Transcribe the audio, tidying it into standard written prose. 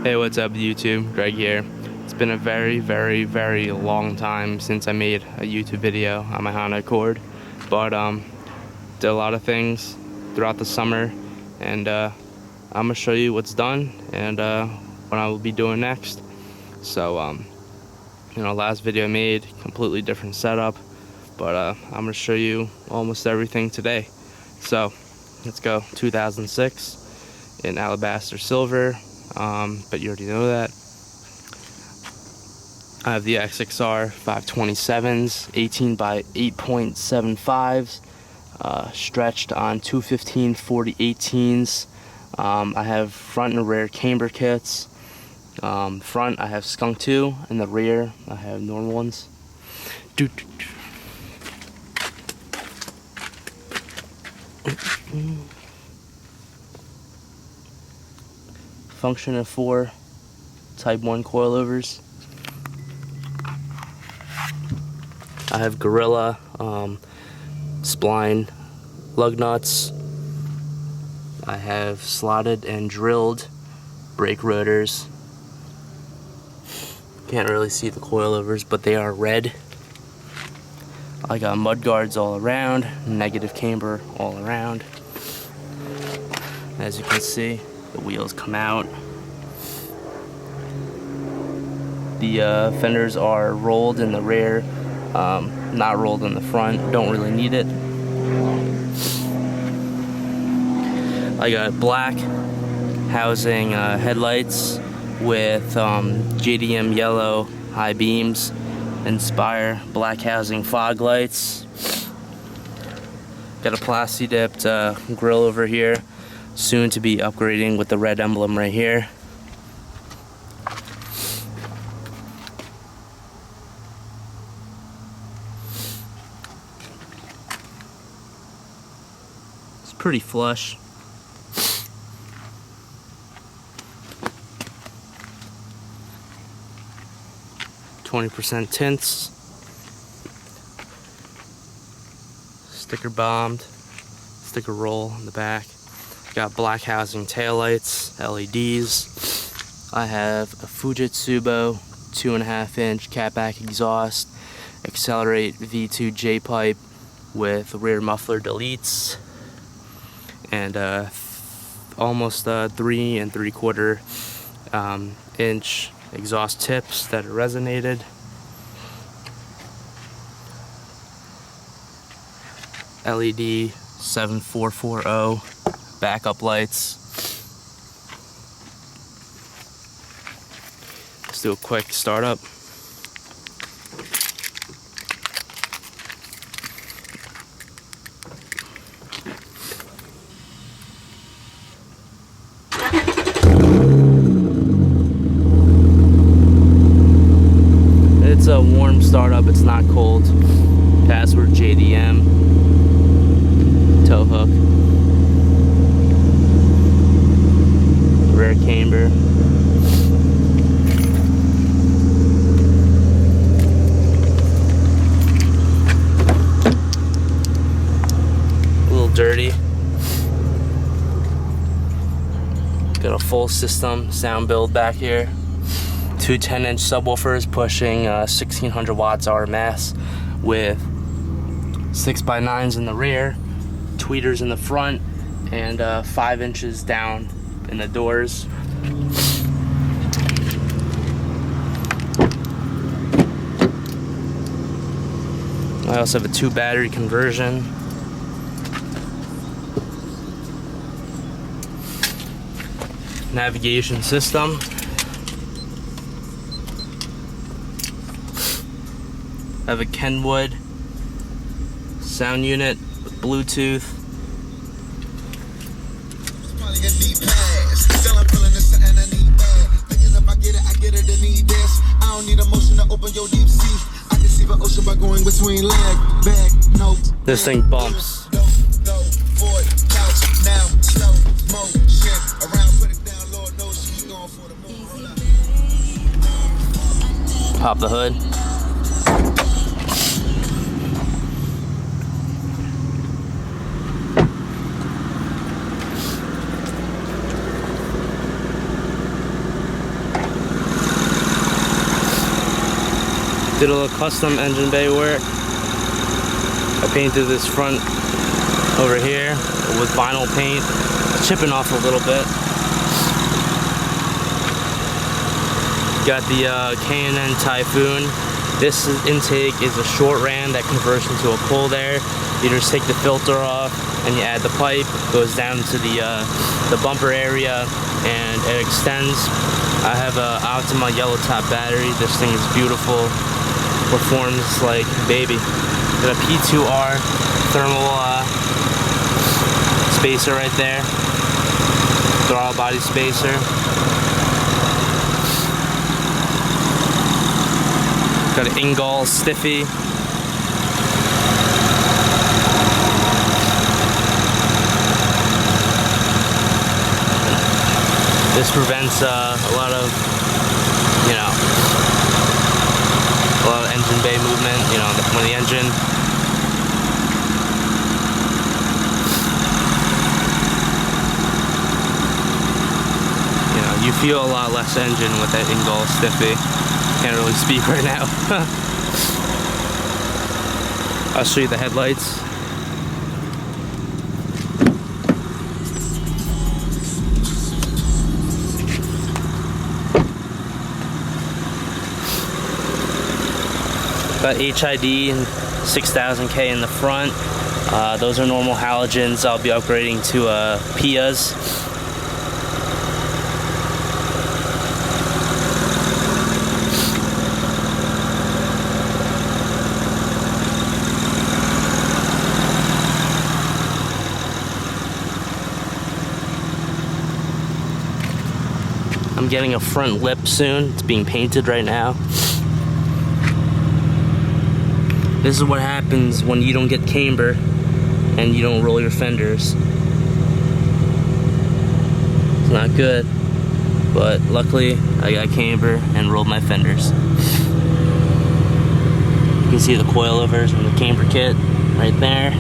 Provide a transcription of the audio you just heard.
Hey, what's up YouTube? Greg here. It's been a very long time since I made a YouTube video on my Honda Accord, but did a lot of things throughout the summer, and I'm gonna show you what's done and what I will be doing next. So last video I made, completely different setup, but I'm gonna show you almost everything today. So let's go. 2006 in alabaster silver. But you already know that. I have the XXR 527s, 18 by 8.75s, stretched on 215 4018s. I have front and rear camber kits. Front I have Skunk 2, and the rear I have normal ones. Function of 4 Type 1 coilovers. I have Gorilla spline lug nuts. I have slotted and drilled brake rotors. Can't really see the coilovers, but they are red. I got mud guards all around, negative camber all around. As you can see, the wheels come out. The fenders are rolled in the rear, not rolled in the front. Don't really need it. I got black housing headlights with JDM yellow high beams, Inspire black housing fog lights. Got a plasti dipped grill over here. Soon to be upgrading with the red emblem right here. It's pretty flush. %20 tints. Sticker bombed. Sticker roll in the back. Got black housing taillights, LEDs. I have a Fujitsubo 2.5-inch catback exhaust, Accelerate V2 J pipe with rear muffler deletes, and almost 3 3/4 inch exhaust tips that are resonated. LED 7440 backup lights. Let's do a quick startup. It's a warm startup, it's not cold. Password JDM. Tow hook. Rear camber. A little dirty. Got a full system sound build back here. 2 10-inch subwoofers pushing 1600 watts RMS with 6x9s in the rear, tweeters in the front, and 5 inches down in the doors. I also have a 2 battery conversion. Navigation system. I have a Kenwood sound unit with Bluetooth. This thing bumps. Pop the hood. Did a little custom engine bay work. I painted this front over here with vinyl paint. It's chipping off a little bit. Got the K&N Typhoon. This intake is a short ran that converts into a cold air. You just take the filter off and you add the pipe. Goes down to the bumper area and it extends. I have a Optima yellow top battery. This thing is beautiful. Performs like baby. Got a P2R thermal spacer right there. Throttle body spacer. Got an Ingall stiffy. This prevents a lot of, you know, a lot of engine bay movement, you know, when the engine you feel a lot less engine with that Ingall stiffy. Can't really speak right now. I'll show you the headlights. Got HID and 6000K in the front. Those are normal halogens. I'll be upgrading to PIAs. I'm getting a front lip soon. It's being painted right now. This is what happens when you don't get camber and you don't roll your fenders. It's not good, but luckily I got camber and rolled my fenders. You can see the coilovers and the camber kit right there.